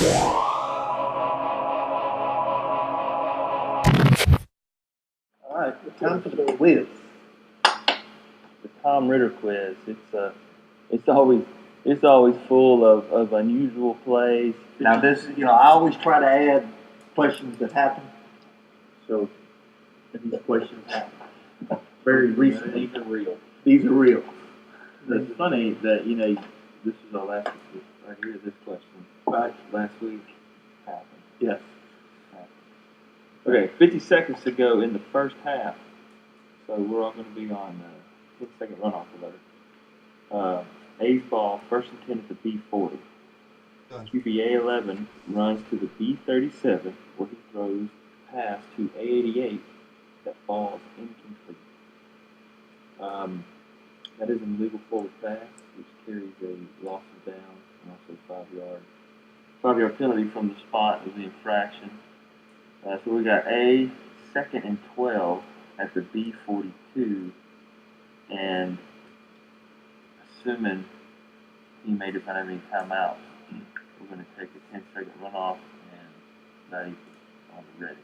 All right, time for the quiz. The Tom Ritter quiz. It's always it's always full of unusual plays. Now this, I always try to add questions that happen. So, and these questions happen very recently. These are real. These are real. It's funny that this is our last week right here. This question Right. last week happened. Yes. Okay, 50 seconds to go in the first half. So we're all going to be on 10-second runoff alert. A's ball, first and 10 at the B40. QB A11 runs to the B37 where he throws a pass to A88 that falls incomplete. That is an illegal forward pass, which carries a loss of down and also 5-yard penalty from the spot of the infraction. So we got A, second and 12 at the B42, and assuming he made it without any timeouts, we're going to take a 10-second runoff, and that equals on the ready.